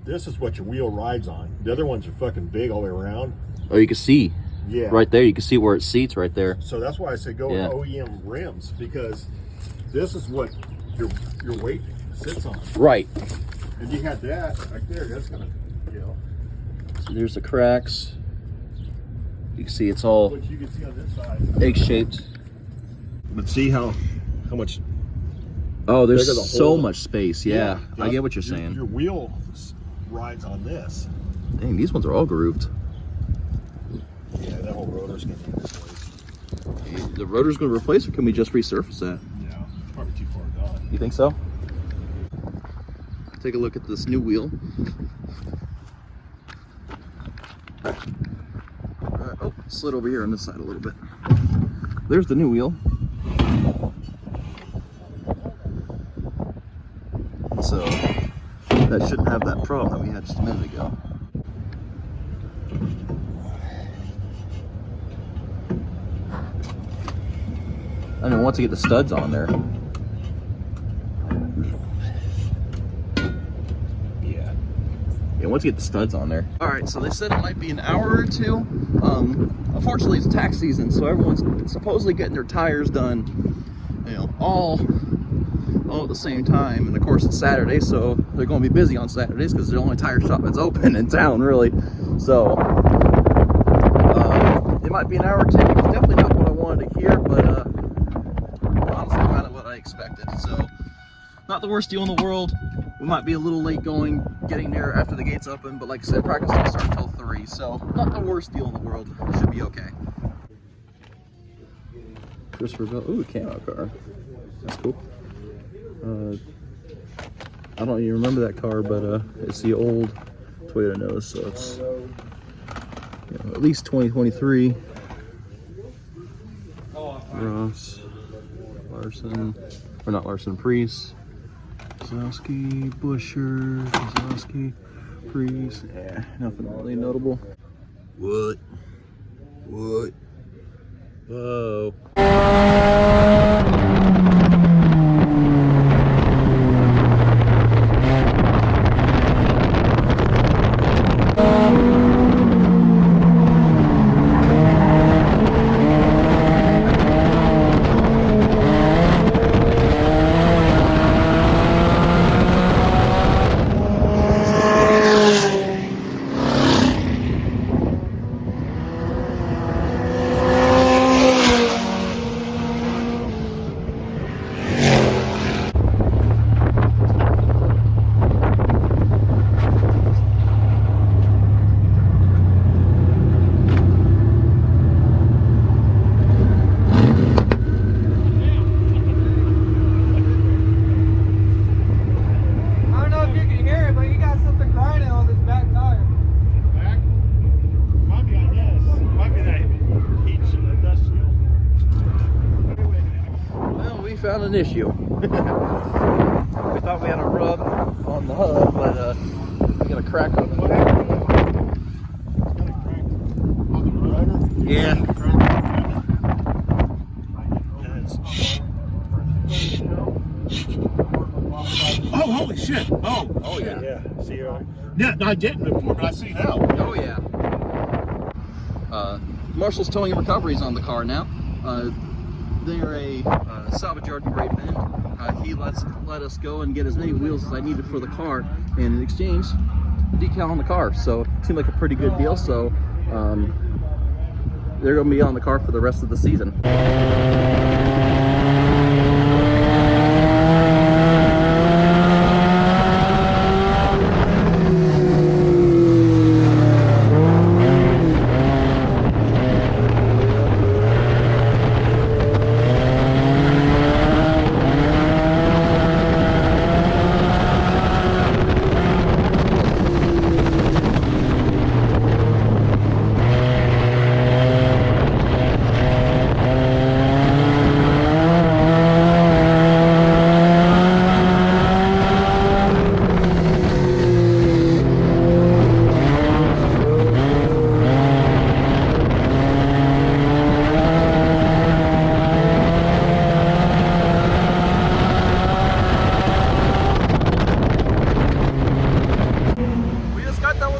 this is what your wheel rides on. The other ones are fucking big all the way around. Oh, you can see. Yeah. Right there, you can see where it seats right there. So that's why I say go with OEM rims, because this is what your weight sits on. Right. And you had that right there, that's gonna, you know. So there's the cracks. You can see it's all Which you can see on this side. egg-shaped. But see how much. Oh, there's so much space. Yeah, I get what you're saying. Your wheel rides on this. Dang, these ones are all grooved. Yeah, that whole rotor's gonna be replaced. The rotor's gonna replace, or can we just resurface that? Yeah, it's probably too far gone. You think so? Take a look at this new wheel. Oh, slid over here on this side a little bit. There's the new wheel. So that shouldn't have that problem that we had just a minute ago. I mean, once you get the studs on there. Yeah, once you get the studs on there. All right, so they said it might be an hour or two. Unfortunately, it's tax season, so everyone's supposedly getting their tires done, you know, all at the same time. And of course, it's Saturday, so they're going to be busy on Saturdays because they're the only tire shop that's open in town, really. So it might be an hour or two. It's definitely not what I wanted to hear, but honestly, kind of what I expected. So not the worst deal in the world. We might be a little late getting there after the gates open, but like I said, practice doesn't start until 3, so not the worst deal in the world. It should be okay. Christopher Bell, ooh, camo car. That's cool. I don't even remember that car, but it's the old Toyota Nose, so it's, you know, at least 2023. Ross, Larson, or not Larson, Priest. Kozlowski, Busher, Kozlowski, Priest. Yeah, nothing really notable. What? Whoa. Found an issue. We thought we had a rub on the hub, but we got a crack on the yeah. Oh, holy shit! Oh yeah. Yeah. See, yeah, no, I didn't before, but I see now. Oh yeah. Marshall's Towing and Recovery is on the car now. They're a salvage yard in Great Bend. He let us go and get as many wheels as I needed for the car, and in exchange, a decal on the car. So it seemed like a pretty good deal. So they're going to be on the car for the rest of the season.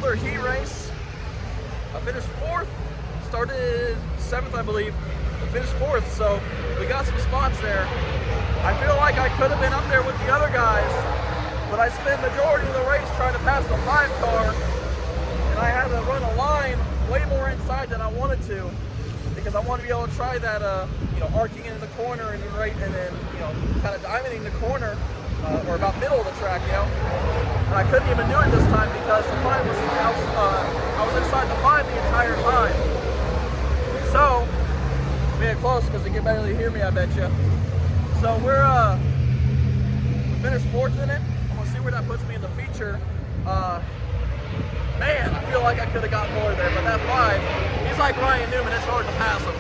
another heat race. I finished 4th, started 7th, I believe. I finished 4th, so we got some spots there. I feel like I could have been up there with the other guys, but I spent the majority of the race trying to pass the 5 car, and I had to run a line way more inside than I wanted to, because I want to be able to try that, you know, arcing into the corner and then, you know, kind of diamonding the corner, or about middle of the track, you know. And I couldn't even do it this time because the 5 was, I was inside the 5 the entire time. So, we get close because they can barely hear me, I bet you. So we finished 4th in it. I'm gonna see where that puts me in the feature. Man, I feel like I could have got more there, but that 5, he's like Ryan Newman, it's hard to pass him.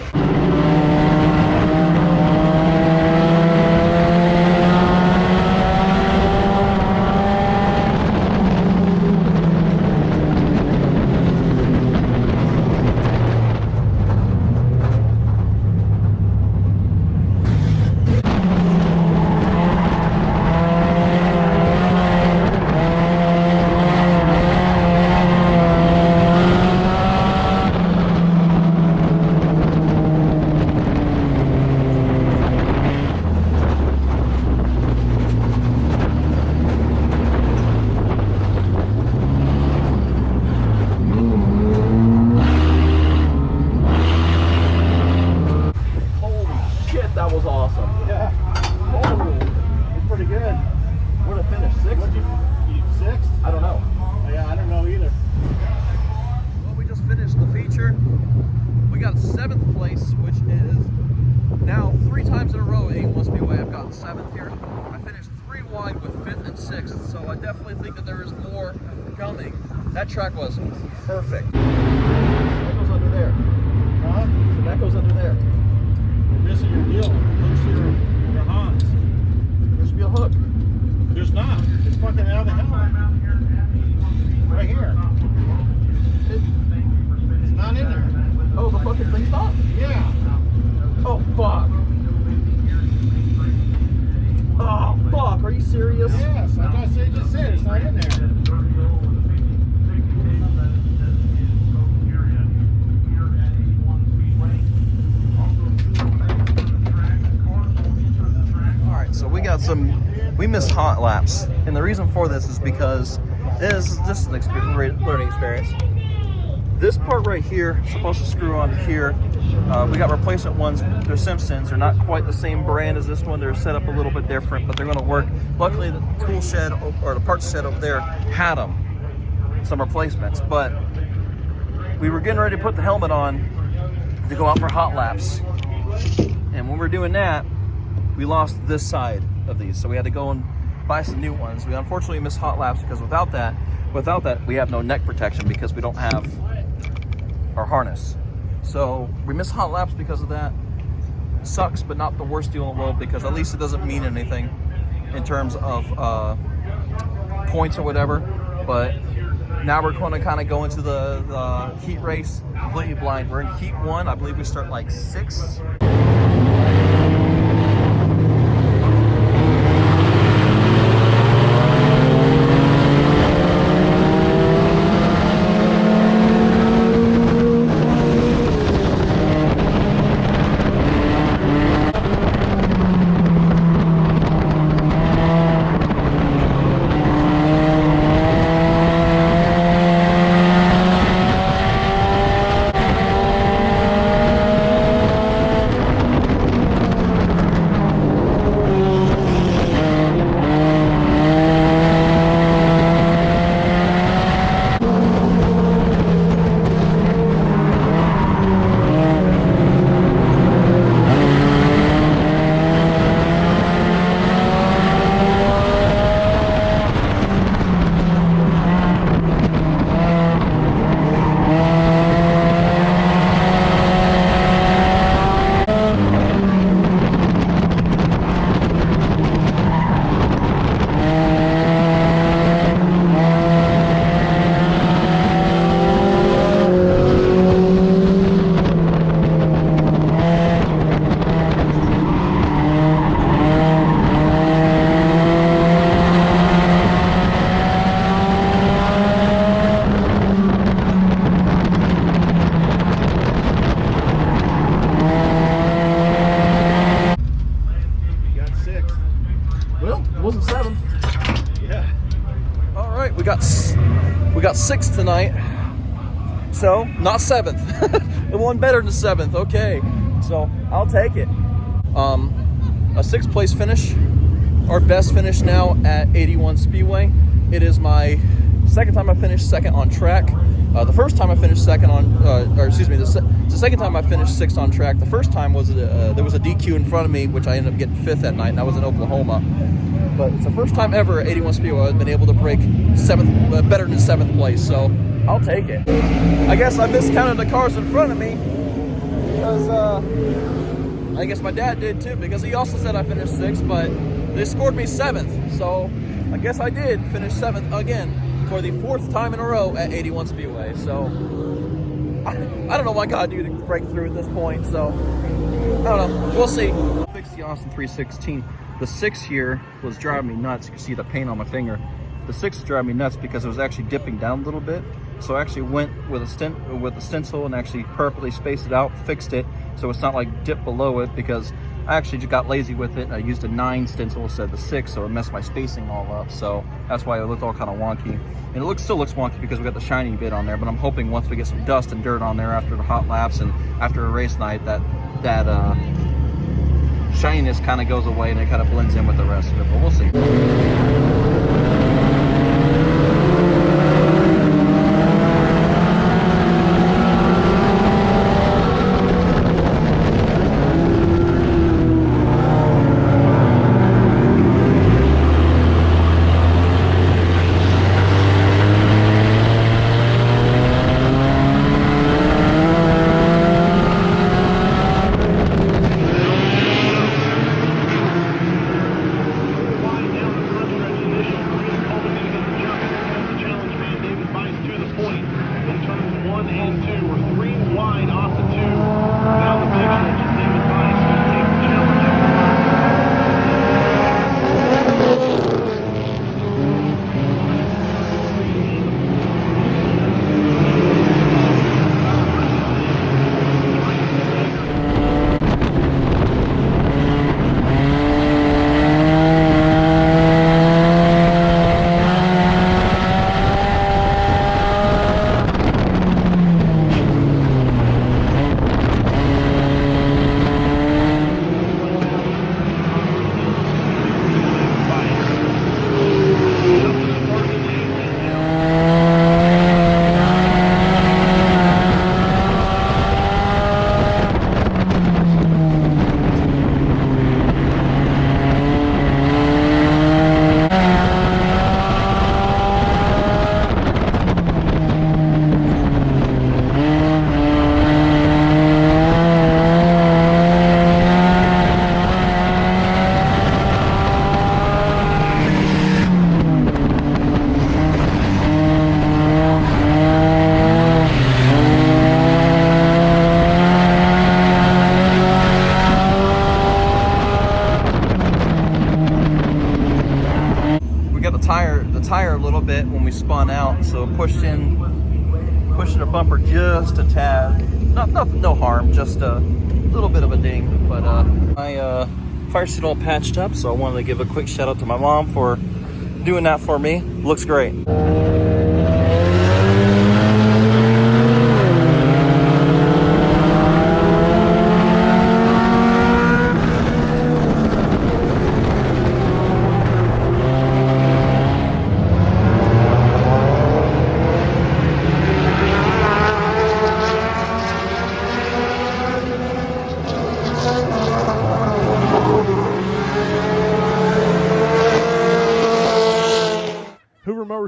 That was awesome. Yeah. Oh, it's pretty good. Where'd I finish? 6th? You 6th? I don't know. Yeah, I don't know either. Well, we just finished the feature. We got 7th place, which is now 3 times in a row. It must be why I've gotten 7th here. I finished 3 wide with 5th and 6th, so I definitely think that there is more coming. That track was perfect. That goes under there. Huh? So that goes under there. You're missing your deal. Hooks your Hans. There should be a hook. There's not. It's fucking out of the helmet. Right here. It's not in there. Oh, the fucking thing's not? Yeah. Oh, fuck. Oh, fuck. Are you serious? Yes, I just said it's not in there. So we missed hot laps, and the reason for this is because this is just an learning experience. This part right here is supposed to screw on here. We got replacement ones. They're Simpsons. They're not quite the same brand as this one. They're set up a little bit different, but they're going to work. Luckily, the tool shed or the parts shed over there had them, some replacements. But we were getting ready to put the helmet on to go out for hot laps, and when we're doing that, we lost this side of these, so we had to go and buy some new ones. We unfortunately missed hot laps because without that, we have no neck protection because we don't have our harness. So we missed hot laps because of that. Sucks, but not the worst deal in the world because at least it doesn't mean anything in terms of points or whatever. But now we're going to kind of go into the heat race completely blind. We're in heat 1. I believe we start like 6th. we got sixth tonight, so not seventh. It won better than seventh. Okay, so I'll take it. A sixth place finish, our best finish now at 81 Speedway. It is my second time I finished second on track. The first time I finished second on, the second time I finished sixth on track. The first time was there was a DQ in front of me, which I ended up getting fifth that night, and I was in Oklahoma. But it's the first time ever at 81 Speedway I've been able to break better than seventh place. So I'll take it. I guess I miscounted the cars in front of me because I guess my dad did too, because he also said I finished sixth, but they scored me seventh. So I guess I did finish seventh again for the fourth time in a row at 81 Speedway. So I don't know what God do to break through at this point. So I don't know. We'll see. Fixed the Austin 316. The 6 here was driving me nuts. You can see the paint on my finger. The 6 driving me nuts because it was actually dipping down a little bit. So I actually went with a stencil and actually purposely spaced it out, fixed it so it's not like dip below it, because I actually just got lazy with it and I used a 9 stencil instead of the 6, so it messed my spacing all up. So that's why it looked all kind of wonky. And it still looks wonky because we got the shiny bit on there, but I'm hoping once we get some dust and dirt on there after the hot laps and after a race night, that shininess kind of goes away and it kind of blends in with the rest of it, but we'll see. Tire a little bit when we spun out, so pushing the bumper just a tad. No harm, just a little bit of a ding. But my fire seat all patched up, so I wanted to give a quick shout out to my mom for doing that for me. Looks great.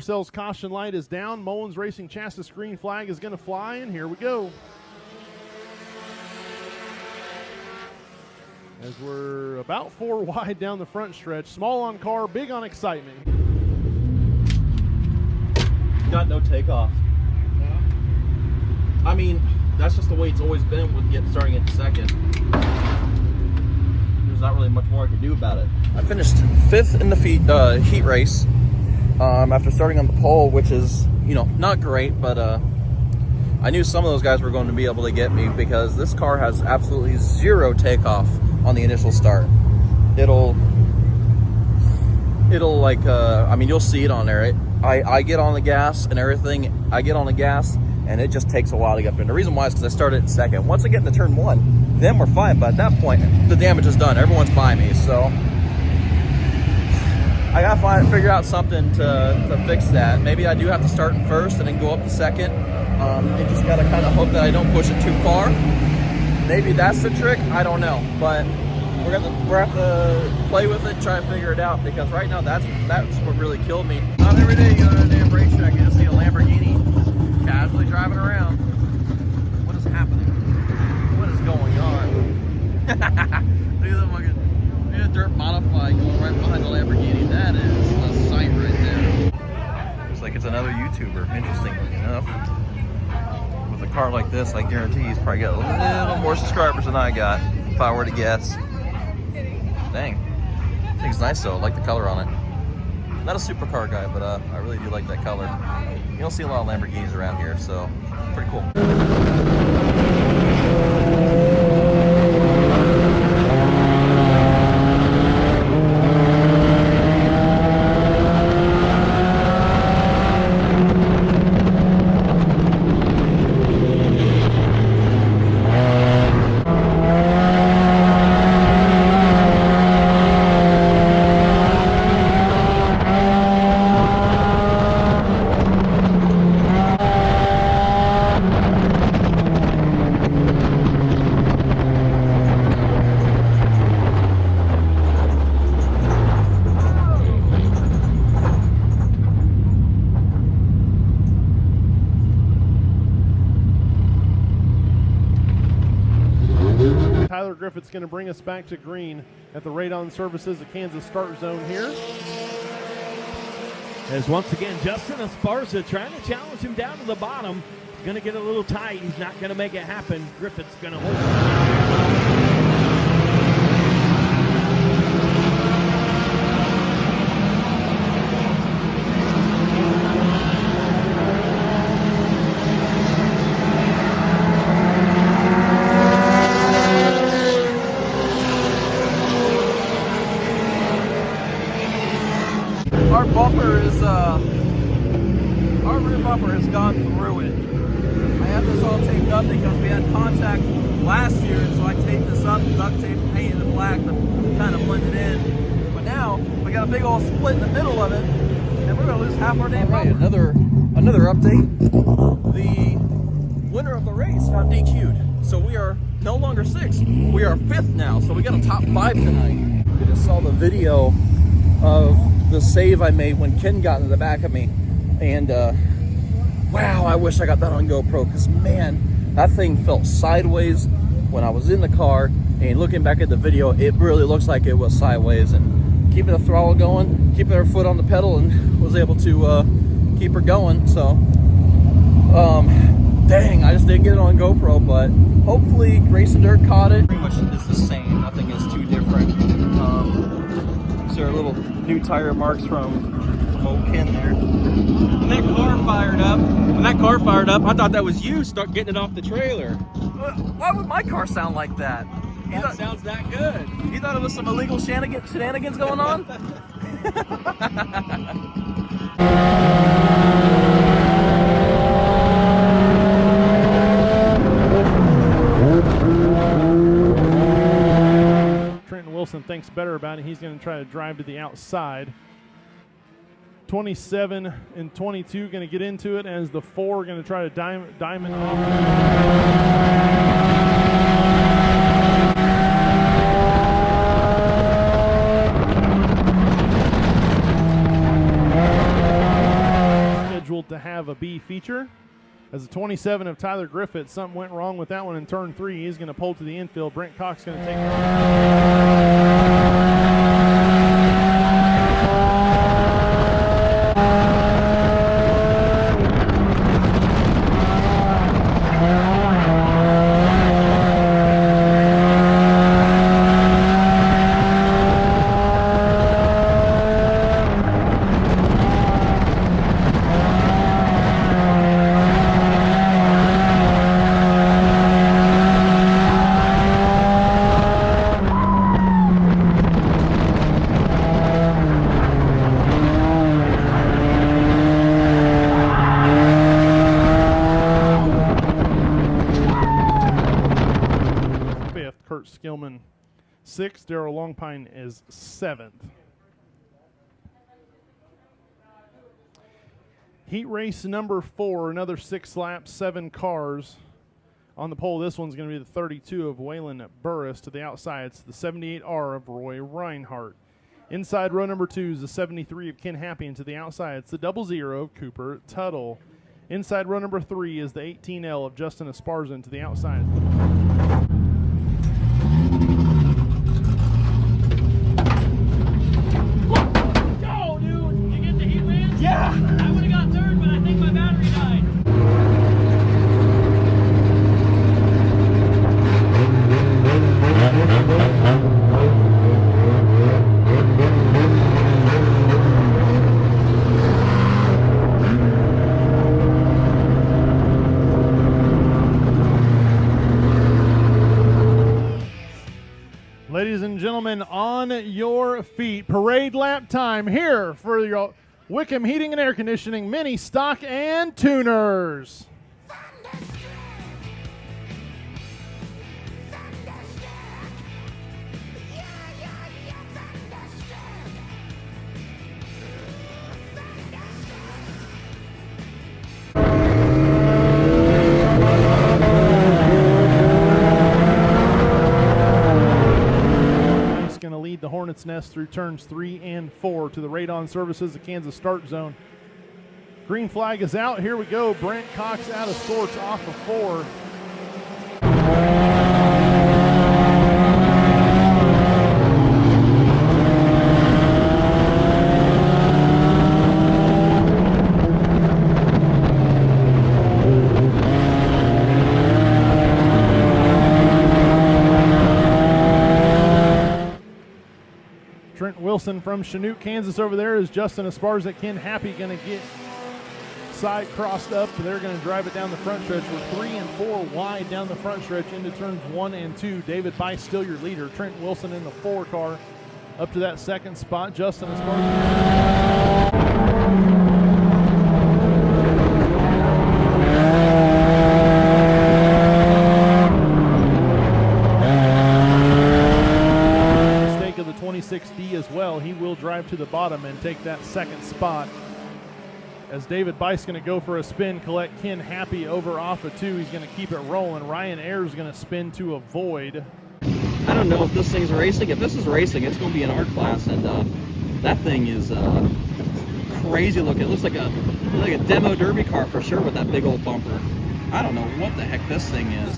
Sells caution light is down. Mullins Racing chassis green flag is going to fly, and here we go. As we're about 4 wide down the front stretch. Small on car, big on excitement. Got no takeoff. I mean, that's just the way it's always been with starting at second. There's not really much more I can do about it. I finished 5th in the heat race. After starting on the pole, which is, not great, but I knew some of those guys were going to be able to get me because this car has absolutely 0 takeoff on the initial start. It'll like, I mean, you'll see it on there. I get on the gas and everything. I get on the gas and it just takes a while to get up there. And the reason why is because I started at second. Once I get into turn one, then we're fine. But at that point, the damage is done. Everyone's by me, so I gotta figure out something to fix that. Maybe I do have to start in first and then go up to second. And just gotta kind of hope that I don't push it too far. Maybe that's the trick. I don't know, but we're gonna have to play with it, try and figure it out. Because right now, that's what really killed me. Not every day you go to a damn racetrack and you see a Lamborghini casually driving around. What is happening? What is going on? Look at the dirt modified going right behind the Lamborghini. That is a sight right there. Looks like it's another YouTuber. Interestingly enough. With a car like this, I guarantee he's probably got a little more subscribers than I got, if I were to guess. Dang. I think it's nice though. I like the color on it. Not a supercar guy, but I really do like that color. You don't see a lot of Lamborghinis around here, so pretty cool. Tyler Griffith's going to bring us back to green at the Radon Services of Kansas start zone here. As once again, Justin Esparza trying to challenge him down to the bottom. Going to get a little tight. He's not going to make it happen. Griffith's going to hold it. Our bumper is, our rear bumper has gone through it. I have this all taped up because we had contact last year, so I taped this up, duct tape, painted it black to kind of blend it in. But now, we got a big old split in the middle of it, and we're gonna lose half our damn bumper. Another update. The winner of the race got DQ'd. So we are no longer 6th, we are 5th now, so we got a top 5 tonight. I just saw the video of the save I made when Ken got in the back of me, and wow, I wish I got that on GoPro, because man, that thing felt sideways when I was in the car, and looking back at the video, it really looks like it was sideways. And keeping the throttle going, keeping her foot on the pedal, and was able to keep her going. So dang, I just didn't get it on GoPro, but hopefully Grace and Dirt caught it. Pretty much is the same, nothing is too different. There are little new tire marks from old Ken there. When that car fired up, I thought that was you start getting it off the trailer. Why would my car sound like that? That sounds that good. You thought it was some illegal shenanigans going on? Wilson thinks better about it. He's going to try to drive to the outside. 27 and 22 going to get into it as the 4 going to try to diamond off. Scheduled to have a B feature. As the 27 of Tyler Griffith, something went wrong with that one in turn 3. He's going to pull to the infield. Brent Cox going to take 6th. Darrell Longpine is 7th. Heat race number 4, another 6 laps, 7 cars. On the pole, this one's going to be the 32 of Waylon Burris. To the outside, it's the 78R of Roy Reinhardt. Inside row number 2 is the 73 of Ken Happy, and to the outside, it's the 00 of Cooper Tuttle. Inside row number 3 is the 18L of Justin Esparza, and to the outside, Go, dude! You get the heat wins? Yeah! I would have got third, but I think my battery died. ladies and gentlemen, on your feet, parade lap time here for your Wickham Heating and Air Conditioning Mini Stock and Tuners. Going to lead the Hornets' Nest through turns 3 and 4 to the radon services of Kansas start zone. Green flag is out. Here we go. Brent Cox out of sorts off of 4. Wilson from Chinook, Kansas over there is Justin Esparza. Ken Happy going to get side crossed up. They're going to drive it down the front stretch. We're 3 and 4 wide down the front stretch into turns 1 and 2. David Bice still your leader. Trent Wilson in the 4 car up to that second spot. Justin Esparza. Of the 26D as well. He will drive to the bottom and take that second spot. As David Bice going to go for a spin, collect Ken Happy over off of 2. He's going to keep it rolling. Ryan Ayers going to spin to avoid. I don't know if this thing's racing. If this is racing, it's going to be an art class, and that thing is crazy looking. It looks like a demo derby car for sure with that big old bumper. I don't know what the heck this thing is.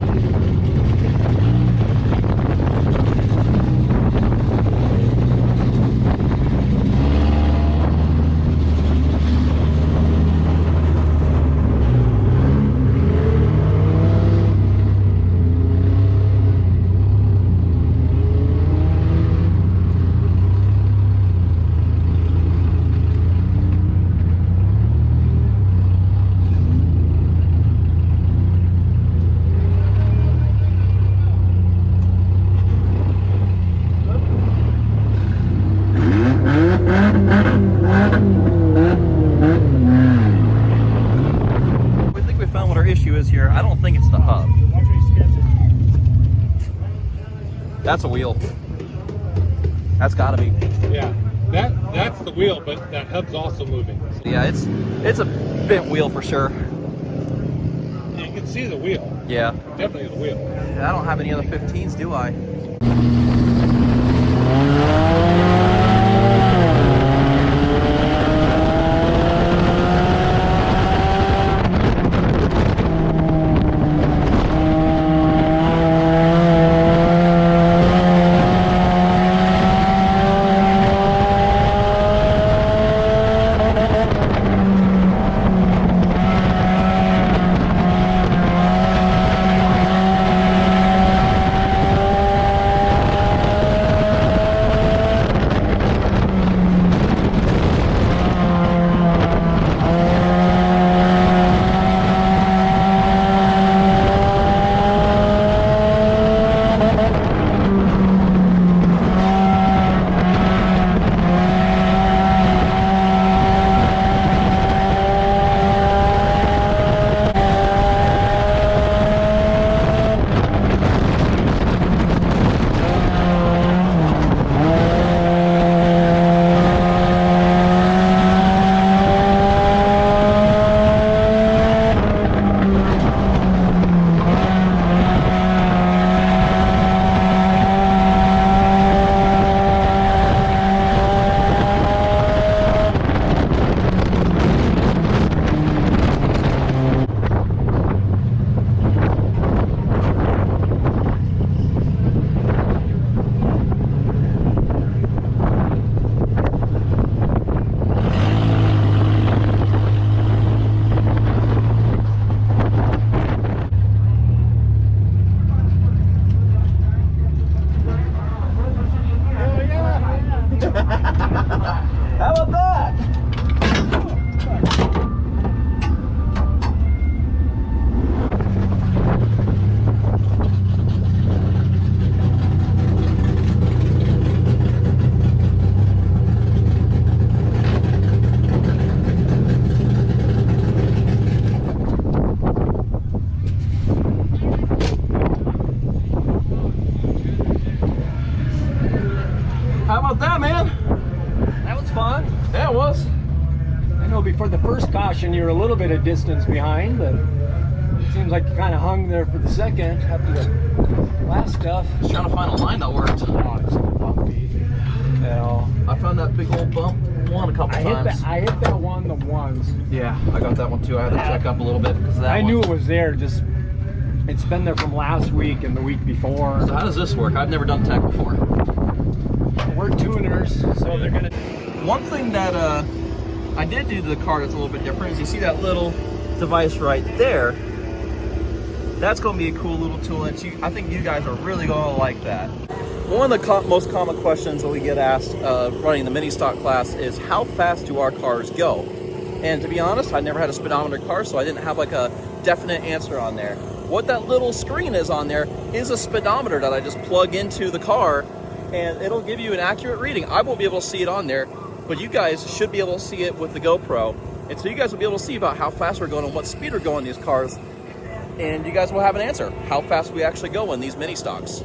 That's a wheel. That's got to be. Yeah, that's the wheel, but that hub's also moving. Yeah, it's a bent wheel for sure. You can see the wheel. Yeah. Definitely the wheel. I don't have any other 15s, do I? distance behind, but it seems like you kind of hung there for the second after the last stuff. Just trying to find a line that worked. Oh, it's so bumpy. I found that big old bump one a couple times. I hit that one the ones. Yeah, I got that one too. I had to check up a little bit because of that I one. knew it was there. Just it's been there from last week and the week before. So how does this work? I've never done tech before. We're tuners, so they're gonna. One thing that I did do to the car that's a little bit different is you see that little device right there. That's going to be a cool little tool that I think you guys are really going to like that. One of the most common questions that we get asked running the mini stock class is how fast do our cars go? And to be honest, I never had a speedometer car, so I didn't have like a definite answer on there. What that little screen is on there is a speedometer that I just plug into the car, and it'll give you an accurate reading. I won't be able to see it on there, but you guys should be able to see it with the GoPro. And so you guys will be able to see about how fast we're going and what speed we're going in these cars. And you guys will have an answer, how fast we actually go in these mini stocks.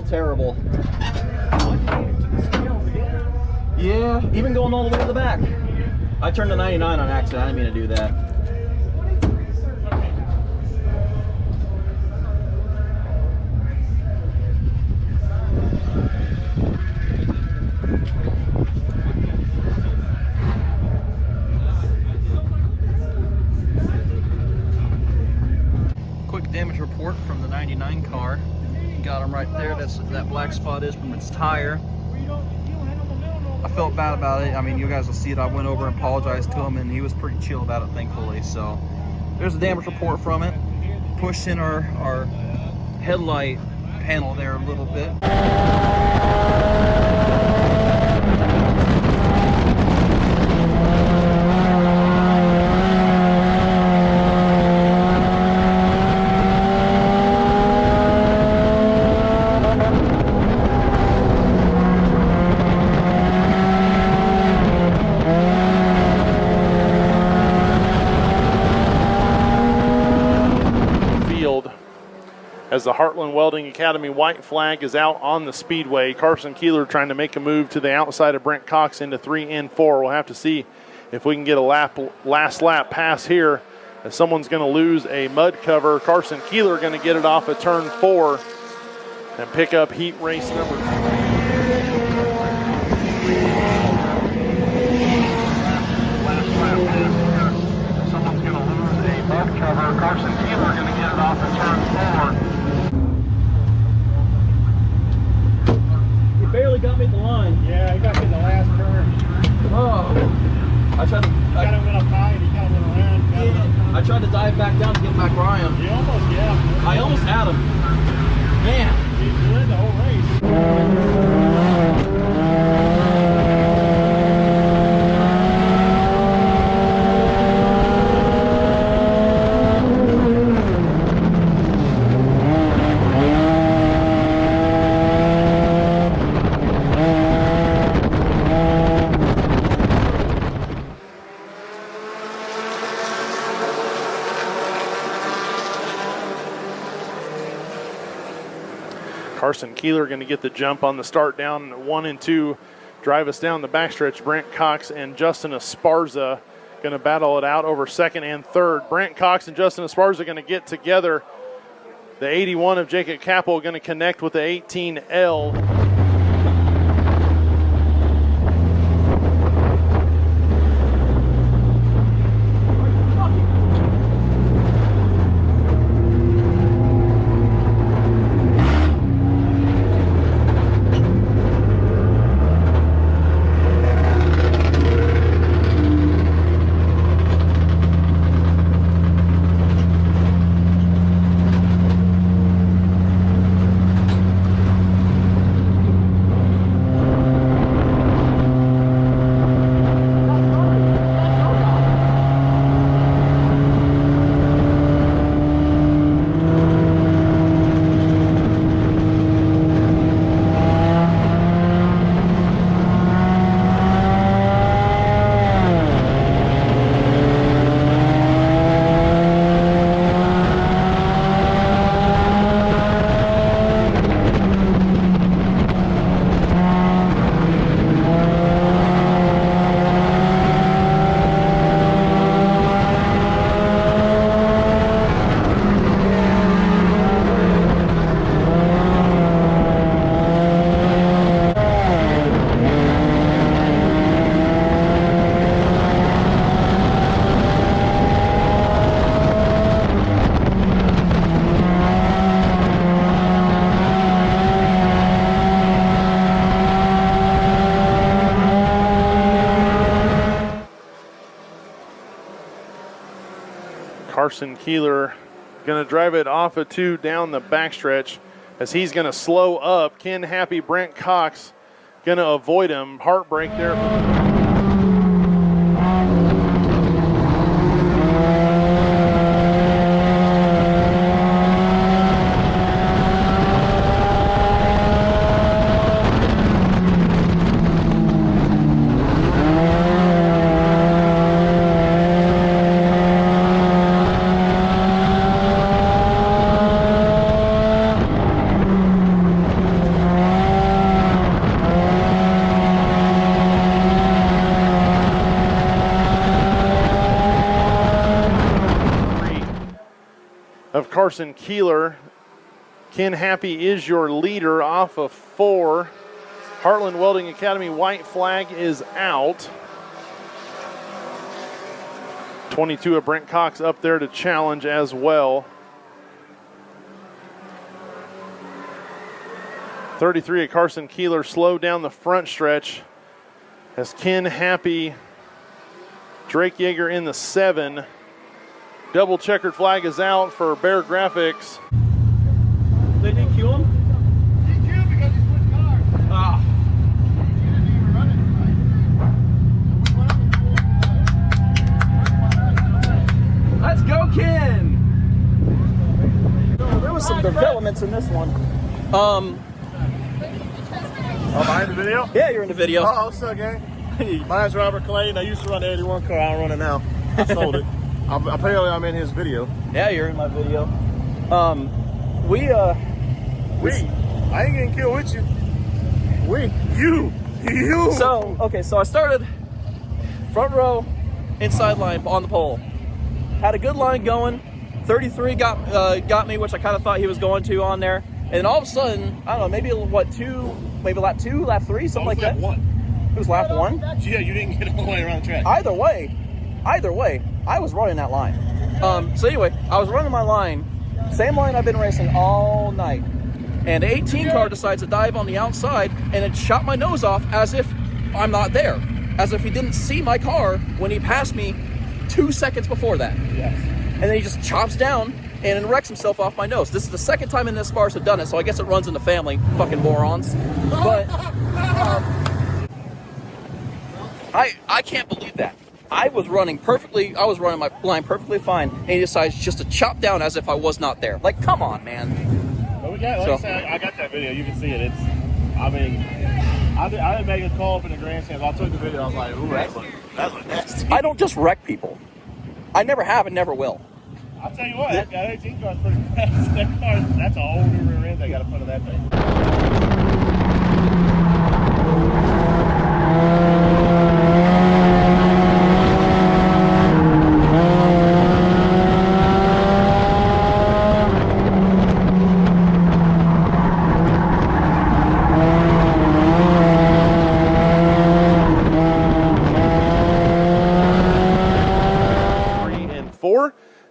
Terrible. Yeah, even going all the way to the back. I turned to 99 on accident. I didn't mean to do that. Quick damage report from the 99 car. Got him right there. That black spot is from its tire. I felt bad about it. I mean, you guys will see it. I went over and apologized to him, and he was pretty chill about it, thankfully. So there's a damage report from it. Pushed in our headlight panel there a little bit. as the Heartland Welding Academy white flag is out on the speedway. Carson Keeler trying to make a move to the outside of Brent Cox into 3 and 4. We'll have to see if we can get a last lap pass here, as someone's going to lose a mud cover. Carson Keeler going to get it off at turn 4 and pick up heat race number 2. Someone's going to lose a mud cover. Carson Keeler going to get it off at turn 4. You barely got me at the line. Yeah, he got me in the last turn. Oh. I tried to. Got him went up high and he kind of went around. I tried to dive back down to get back where I am. He almost, yeah. I almost had him. Man. He led the whole race. Carson Keeler going to get the jump on the start down 1 and 2. Drive us down the backstretch. Brent Cox and Justin Esparza going to battle it out over 2nd and 3rd. Brent Cox and Justin Esparza going to get together. The 81 of Jacob Capel going to connect with the 18L. Carson Keeler going to drive it off of 2 down the backstretch as he's going to slow up. Ken Happy, Brent Cox going to avoid him. Heartbreak there. Of Carson Keeler. Ken Happy is your leader off of 4. Heartland Welding Academy white flag is out. 22 of Brent Cox up there to challenge as well. 33 of Carson Keeler slow down the front stretch as Ken Happy, Drake Yeager in the 7. Double checkered flag is out for Bear Graphics. They DQ him? DQ because he switched cars. Ah. Let's go, Ken! There was some developments in this one. Oh, am I in the video? Yeah, you're in the video. Oh, what's up, gang? My name's Robert Clayton. I used to run the 81 car. I don't run it now. I sold it. Apparently, I'm in his video. Yeah, you're in my video. I ain't getting killed with you. You. So, okay, so I started front row, inside line on the pole. Had a good line going. 33 got me, which I kind of thought he was going to on there. And then all of a sudden, I don't know, maybe lap 2, lap 3, something like that. Lap 1. It was lap 1? Yeah, you didn't get all the way around the track. Either way, I was running that line. So anyway, I was running my line, same line I've been racing all night. And the 18 car decides to dive on the outside and it shot my nose off as if I'm not there. As if he didn't see my car when he passed me 2 seconds before that. Yes. And then he just chops down and wrecks himself off my nose. This is the second time in this Sparse have done it, so I guess it runs in the family, fucking morons. But I can't believe that. I was running my line perfectly fine, and he decides just to chop down as if I was not there. Like, come on, man. But we got, like I said, I got that video. You can see it. I didn't make a call up in the grandstands. I took the video. I was like, ooh, that looked nasty. I don't just wreck people. I never have and never will. I'll tell you what, that 18 car's pretty fast. That's a whole new rear end they got to put in that thing.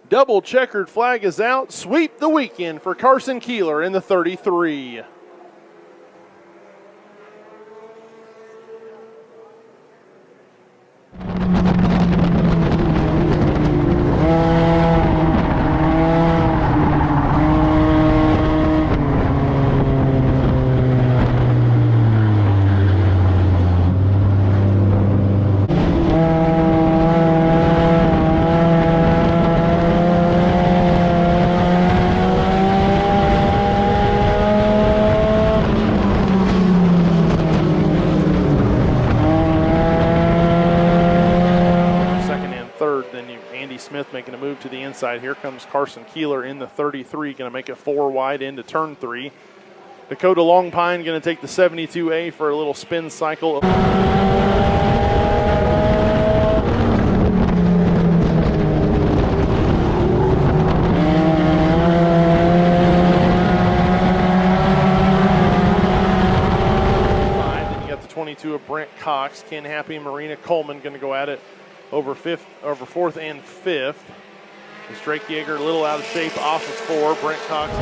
Double checkered flag is out. Sweep the weekend for Carson Keeler in the 33. Making a move to the inside. Here comes Carson Keeler in the 33, going to make it 4 wide into turn 3. Dakota Longpine going to take the 72A for a little spin cycle. Then you got the 22 of Brent Cox, Ken Happy, Marina Coleman going to go at it over 4th and 5th. As Drake Yeager a little out of shape off of 4. Brent Cox.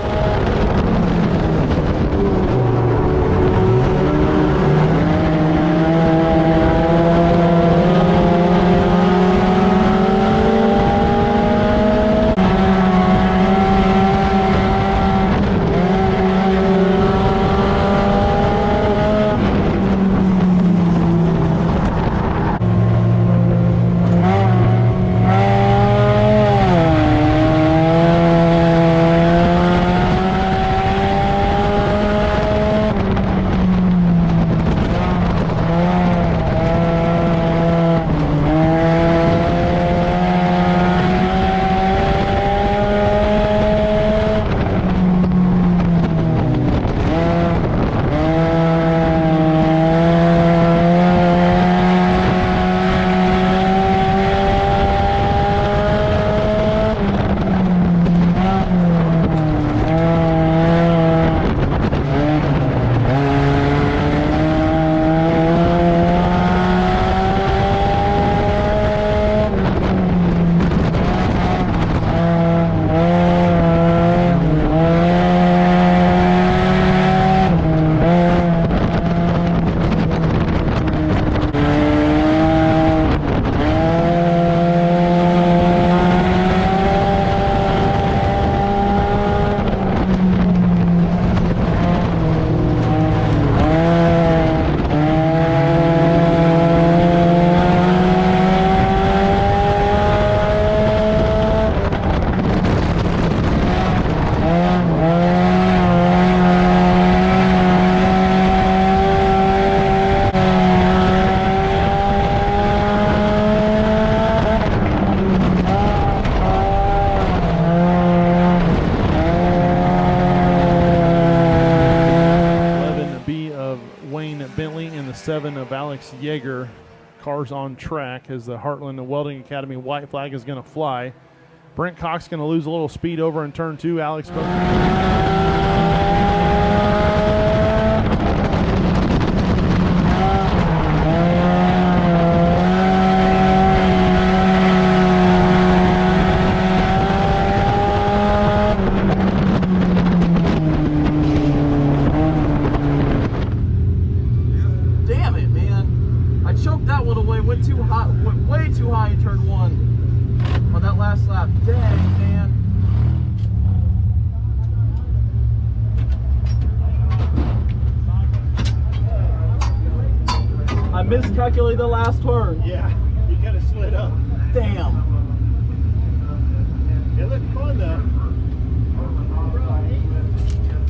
the 7 of Alex Yeager. Cars on track as the Heartland and Welding Academy white flag is going to fly. Brent Cox going to lose a little speed over in turn 2. Alex Damn it, man. I choked that one away, went way too high in turn 1 on that last lap. Dang, man. I miscalculated the last turn. Yeah, you kind of slid up. Damn. It looked fun though.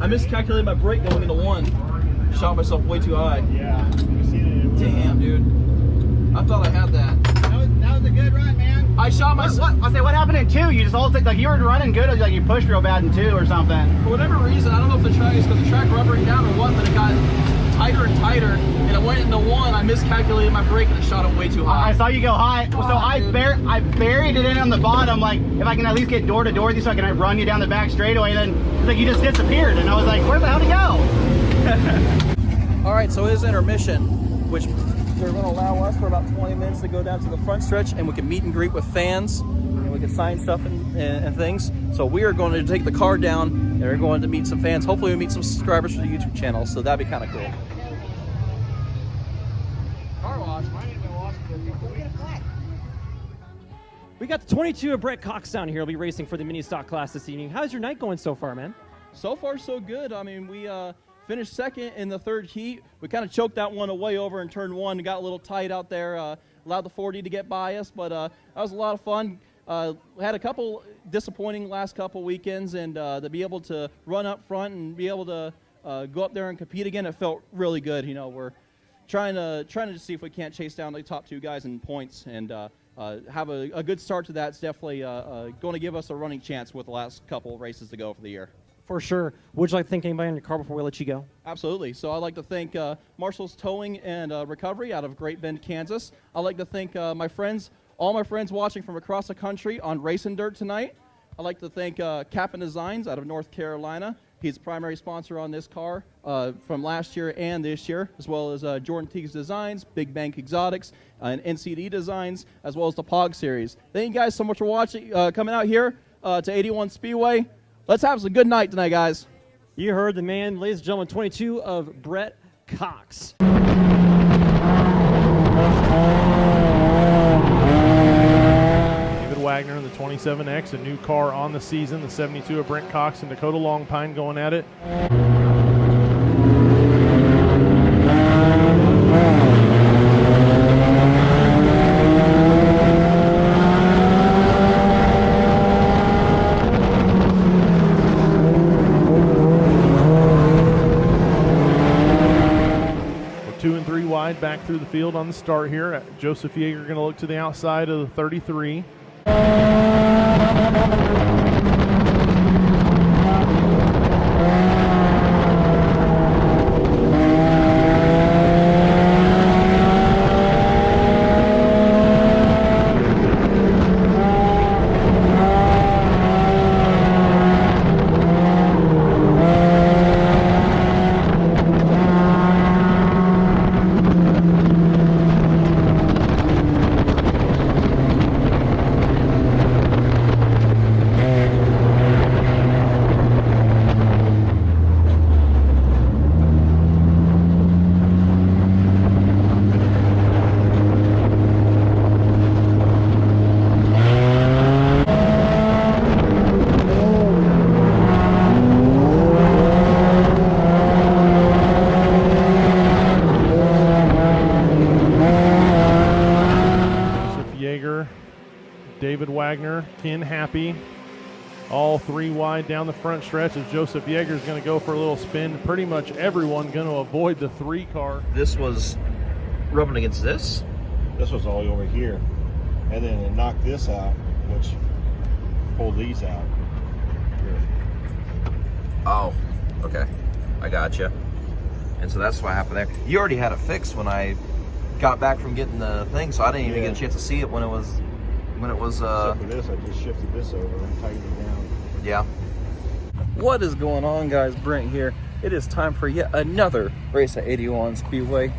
I miscalculated my brake going into 1. Shot myself way too high. Yeah, you seen it. Damn, dude. I thought I had that. That was a good run, man. I shot myself. I say, what happened in 2? You just all like you were running good, or like you pushed real bad in 2 or something. For whatever reason, I don't know if the track is because the track rubbering down or what, but it got tighter and tighter, and it went into 1. I miscalculated my brake and it shot it way too high. I saw you go high, so Oh, I buried it in on the bottom. Like if I can at least get door to door with you, so I can run you down the back straightaway. Then it's like you just disappeared, and I was like, where the hell did you go? All right, so it is intermission, which they're going to allow us for about 20 minutes to go down to the front stretch, and we can meet and greet with fans, and we can sign stuff and things. So we are going to take the car down, and we're going to meet some fans. Hopefully we meet some subscribers for the YouTube channel, so that'd be kind of cool. We got the 22 of Brent Cox down here. He'll be racing for the mini stock class this evening. How's your night going so far, man? So far, so good. I mean, we finished second in the third heat. We kind of choked that one away over in turn 1. Got a little tight out there. Allowed the 40 to get by us, but that was a lot of fun. Had a couple disappointing last couple weekends, and to be able to run up front and be able to go up there and compete again, it felt really good. You know, we're trying to see if we can't chase down the top 2 guys in points and have a good start to that. It's definitely going to give us a running chance with the last couple races to go for the year. For sure. Would you like to thank anybody in your car before we let you go? Absolutely. So I'd like to thank Marshall's Towing and Recovery out of Great Bend, Kansas. I'd like to thank all my friends watching from across the country on Racing Dirt tonight. I'd like to thank Cap'n Designs out of North Carolina. He's the primary sponsor on this car from last year and this year, as well as Jordan Teague's Designs, Big Bank Exotics, and NCD Designs, as well as the POG Series. Thank you guys so much for watching, coming out here to 81 Speedway. Let's have a good night tonight, guys. You heard the man, ladies and gentlemen, 22 of Brent Cox. David Wagner in the 27X, a new car on the season. The 72 of Brent Cox and Dakota Longpine going at it. Back through the field on the start here. Joseph Yeager going to look to the outside of the 33. David Wagner, Ken Happy, all 3 wide down the front stretch as Joseph Yeager is going to go for a little spin. Pretty much everyone going to avoid the 3 car. This was rubbing against this. This was all over here. And then it knocked this out, which pulled these out. Here. Oh, okay. I gotcha. And so that's what happened there. You already had it fixed when I got back from getting the thing, so I didn't even get a chance to see it when it was Except for this, I just shifted this over and tightened it down. Yeah. What is going on, guys? Brent here. It is time for yet another race at 81 Speedway.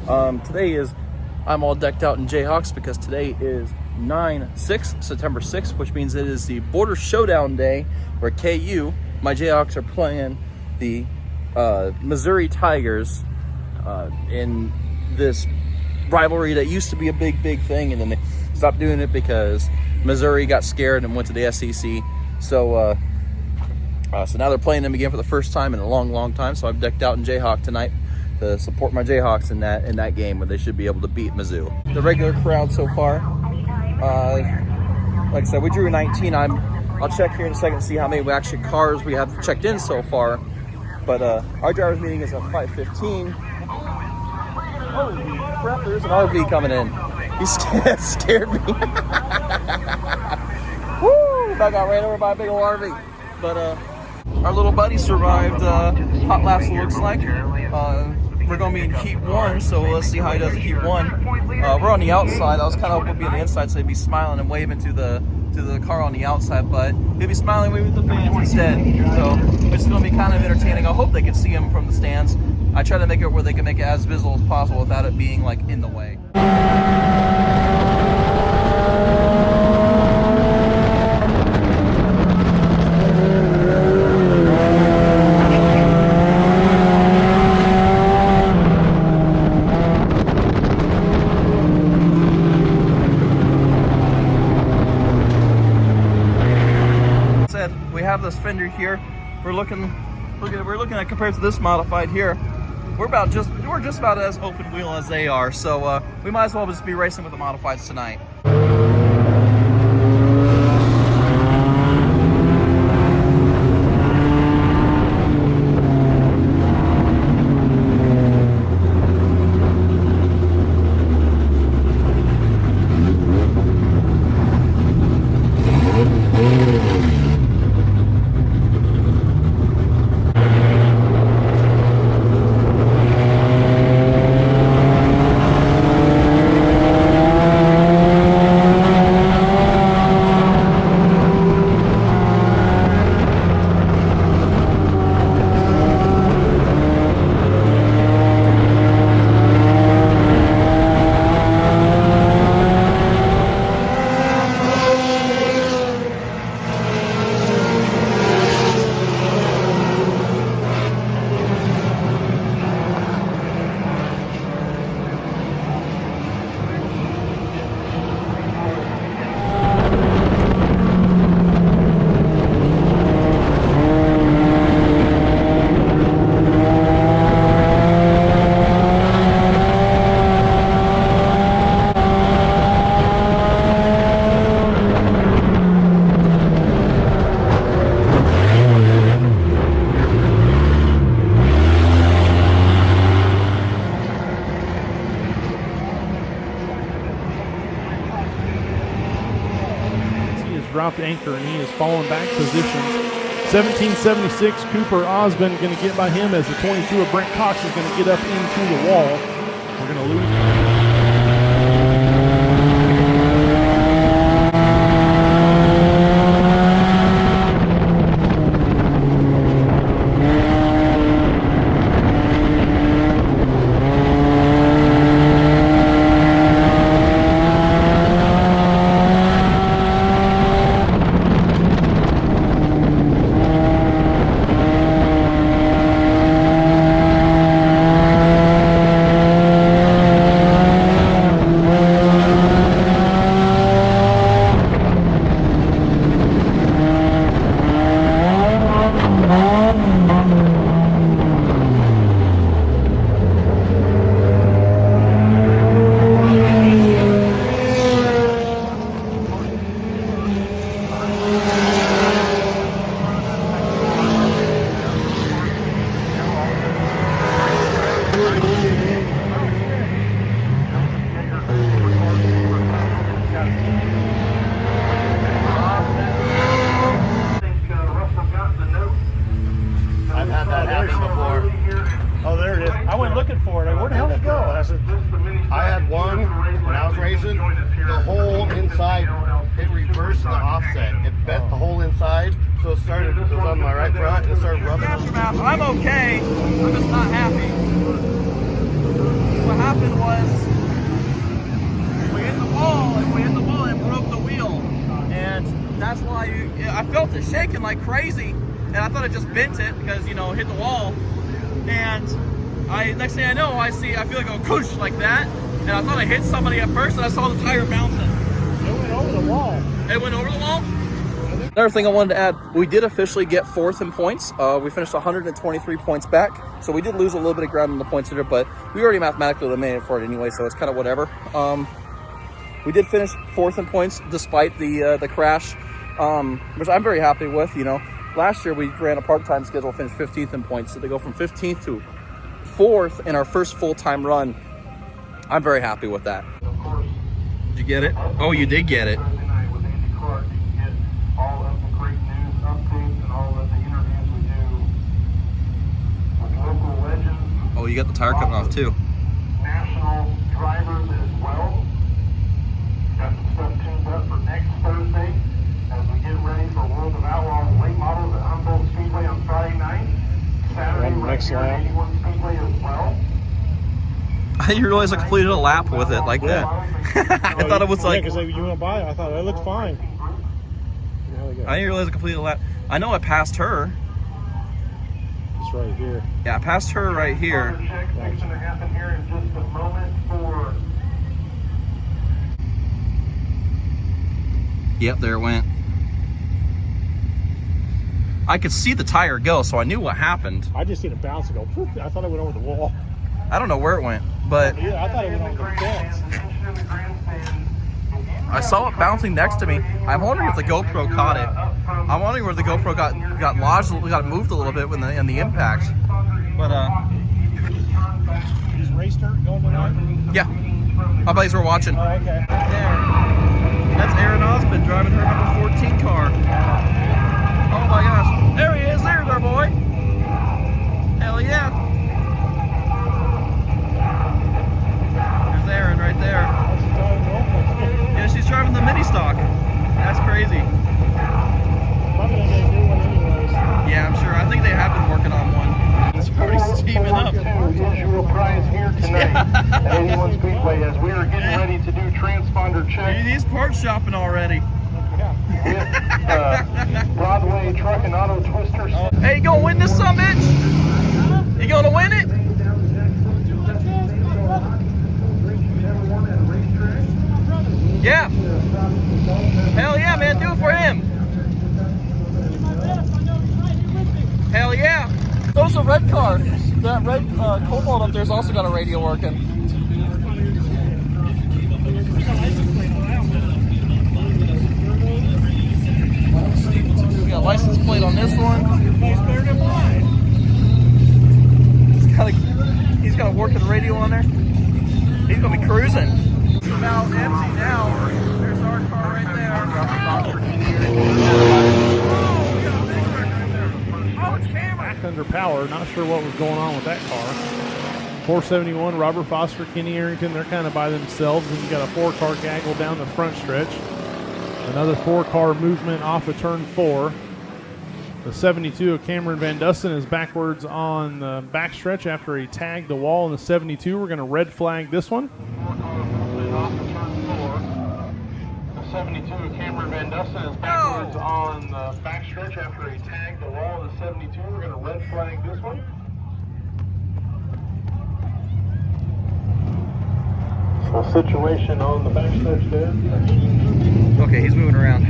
I'm all decked out in Jayhawks because today is September 6th, which means it is the Border Showdown Day where KU, my Jayhawks, are playing the Missouri Tigers in this rivalry that used to be a big thing, and then they stopped doing it because Missouri got scared and went to the SEC. So now they're playing them again for the first time in a long time. So I've decked out in Jayhawk tonight to support my Jayhawks in that game where they should be able to beat Mizzou. The regular crowd so far, like I said, we drew 19. I'll check here in a second to see how many cars we have checked in so far. But our driver's meeting is at 5:15. Holy crap, there's an RV coming in. He scared me. Woo! I got ran over by a big old RV. But our little buddy survived hot laps, it looks like. We're going to be in Heat 1, so let's see how he does in Heat 1. We're on the outside. I was kind of hoping to be on the inside so he'd be smiling and waving to the car on the outside, but he'll be smiling and waving to the fans instead. So it's going to be kind of entertaining. I hope they can see him from the stands. I try to make it where they can make it as visible as possible without it being like in the way. We have this fender here. We're looking at compared to this modified here. We're just about as open wheel as they are. So we might as well just be racing with the modifieds tonight. Dropped anchor and he is falling back position. 1776 Cooper Osmond going to get by him as the 22 of Brent Cox is going to get up into the wall. We're going to lose. I've had that happen before. Oh, there it is. I went looking for it. Where the hell did it go? And I said, I had one when I was racing. The whole inside, it reversed the offset. It bent the whole inside, so it was on my right front, and it started rubbing. Aftermath. I'm okay. I'm just not happy. What happened was we hit the wall, and broke the wheel, and that's why I felt it shaking like crazy, and I thought I just bent it because, you know, hit the wall, and next thing I know, I feel like a whoosh like that, and I thought I hit somebody at first, and I saw the tire bouncing. it went over the wall. It went over the wall? Another thing I wanted to add, we did officially get 4th in points. We finished 123 points back, so we did lose a little bit of ground in the points there, but we already mathematically eliminated for it anyway, so it's kind of whatever. We did finish 4th in points despite the crash, which I'm very happy with. You know, last year we ran a part-time schedule, finished 15th in points, so to go from 15th to 4th in our first full-time run, I'm very happy with that. Did you get it? Oh, you did get it. Oh, you got the tire coming off too. National drivers as well. Got some stuff tuned up for next Thursday as we get ready for World of Outlaws late models at Humboldt Speedway on Friday night. Saturday right here at 81 Speedway as well. I didn't realize I completed a lap with it like that. I thought it was like... Yeah, because you went by it. I thought it looked fine. I didn't realize I completed a lap. I know I passed her. It's right here. Yeah, I passed her right here. Check fixing to happen here in just a moment for... Yep, there it went. I could see the tire go, so I knew what happened. I just seen it bounce and go, whoop. I thought it went over the wall. I don't know where it went, but Yeah, I thought it went over the fence. I saw it bouncing next to me. I'm wondering if the GoPro caught it. I'm wondering where the GoPro got lodged, got moved a little bit in the impact. But You just raced her going tonight? yeah, my buddies were watching. Oh, okay. There. That's Aaron Osmond driving her number 14 car. Oh my gosh. There he is. There's our boy. Hell yeah. There's Aaron right there. Yeah, she's driving the mini stock. That's crazy. Probably gonna get a new one anyways. Yeah, I'm sure. I think they have been working on one. It's already steaming up. Is your prize here tonight at 81 Speedway as we are getting ready to do transponder check. He's part shopping already. With Broadway Truck and Auto Twisters. Hey, you gonna win this son bitch? You gonna win it? Yeah. Hell yeah, man. Do it for him. Hell yeah. Those are red cars. That red Cobalt up there's also got a radio working. We got a license plate on this one. He's got a working radio on there. He's gonna be cruising. It's about empty now. There's our car right there. Oh, it's camera. Back under power. Not sure what was going on with that car. 471, Robert Foster, Kenny Arrington, they're kind of by themselves. And you got a 4-car gaggle down the front stretch. Another 4-car movement off of turn 4. The 72 of Cameron Van Dussen is backwards on the backstretch after he tagged the wall in the 72. We're going to red flag this one. The 72 of Cameron Van Dussen is backwards on the backstretch after he tagged the wall of the 72. We're going to red flag this one. So situation on the backstretch there. Okay, he's moving around.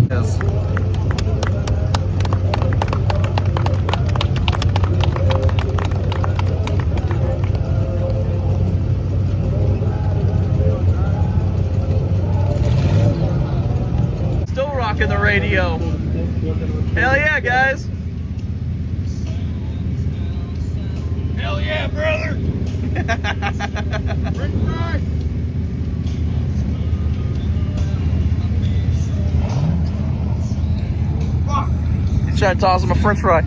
Yes. Still rocking the radio. Hell yeah, guys. Hell yeah, brother. Fuck. Trying to toss him a french fry.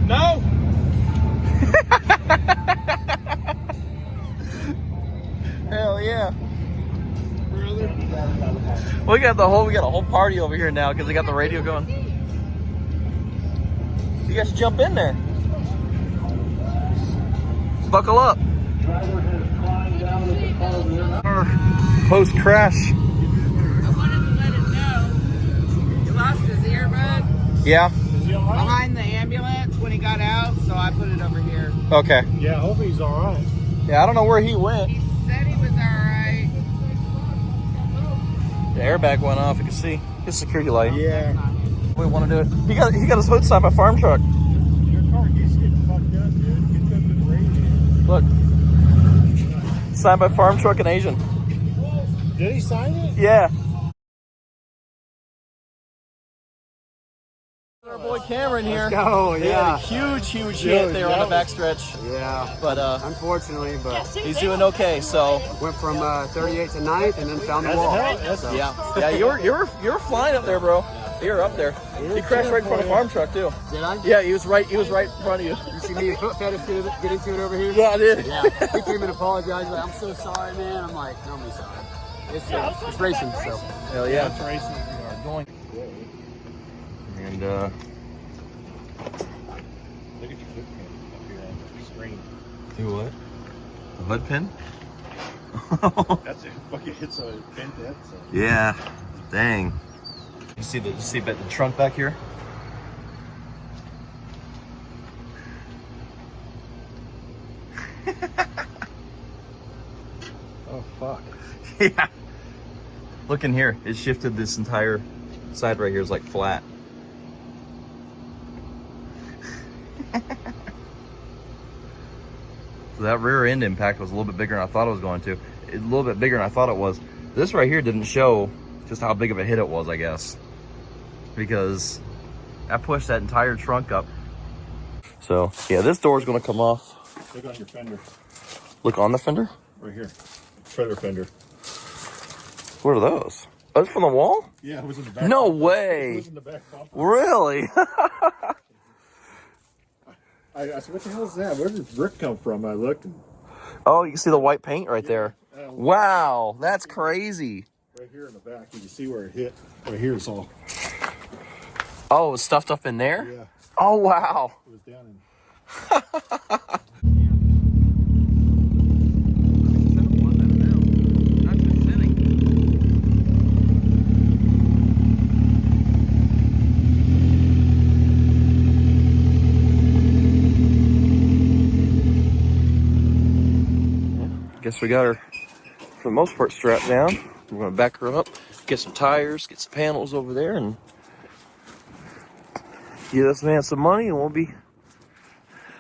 No. Hell yeah. We got a whole party over here now because they got the radio going. You guys should jump in there. Buckle up. Post crash. I wanted to let him know he lost his earbud. Yeah. Behind the ambulance when he got out, so I put it over here. Okay. Yeah, I hope he's all right. Yeah, I don't know where he went. He said he was all right. The airbag went off. You can see his security light. Yeah. We want to do it. He got his hood signed by farm truck. Your car keeps getting fucked up, dude. Get them to the radio. Look. Signed by farm truck and Asian. Did he sign it? Yeah. Our boy Cameron here. Let's go, He had a huge hit there on the backstretch. Yeah. But Unfortunately, but he's doing okay. So went from 38 to 9th and then found the wall. So. yeah, you were flying up there, bro. You were up there. He crashed right in front of a farm truck too. Did I? Yeah, he was right in front of you. You see me and Foot Fetish get into it over here? Yeah, I did. Yeah. He came and apologized. Like, I'm so sorry, man. I'm like, don't be sorry. It's racing, so. Hell yeah. It's racing. We are going. And Look at your footprint up here on the screen. do what? A hood pin? That's it. Fucking hits a bent that. So. Yeah. Dang. You see the trunk back here? Oh fuck. Yeah. Look in here. It shifted this entire side right here is like flat. So that rear end impact was a little bit bigger than I thought it was going to. A little bit bigger than I thought it was. This right here didn't show just how big of a hit it was, I guess. Because I pushed that entire trunk up. So yeah, this door is going to come off. Look on your fender. Look on the fender? Right here. Trailer fender. What are those? Oh, that's from the wall? Yeah, it was in the back. No bumper. way. It was in the back bumper. Really? I said, what the hell is that? Where did this brick come from? I looked and Oh, you can see the white paint right there. Wow, that's crazy. right here in the back, you can see where it hit. Right here it's all. Oh, it's stuffed up in there? Yeah. Oh, wow. It was down in. Guess we got her, for the most part, strapped down. We're going to back her up, get some tires, get some panels over there, and get this man some money, and we'll be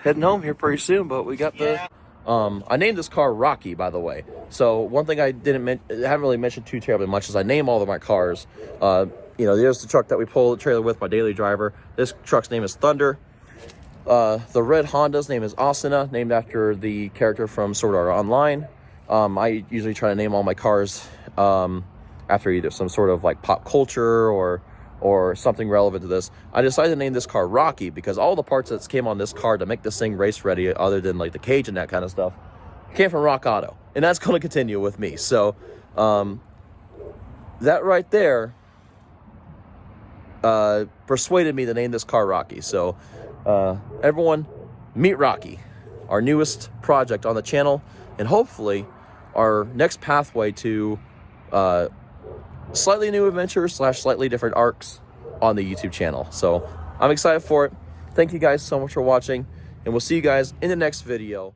heading home here pretty soon. But we got the... I named this car Rocky, by the way. So one thing I haven't really mentioned too terribly much is I name all of my cars. You know, there's the truck that we pull the trailer with, my daily driver. This truck's name is Thunder. The red Honda's name is Asuna, named after the character from Sword Art Online. I usually try to name all my cars after either some sort of like pop culture or something relevant to this. I decided to name this car Rocky because all the parts that came on this car to make this thing race ready, other than like the cage and that kind of stuff, came from Rock Auto, and that's going to continue with me. So that right there persuaded me to name this car Rocky. So everyone, meet Rocky, our newest project on the channel, and hopefully our next pathway to slightly new adventures / slightly different arcs on the YouTube channel. So I'm excited for it. Thank you guys so much for watching, and we'll see you guys in the next video.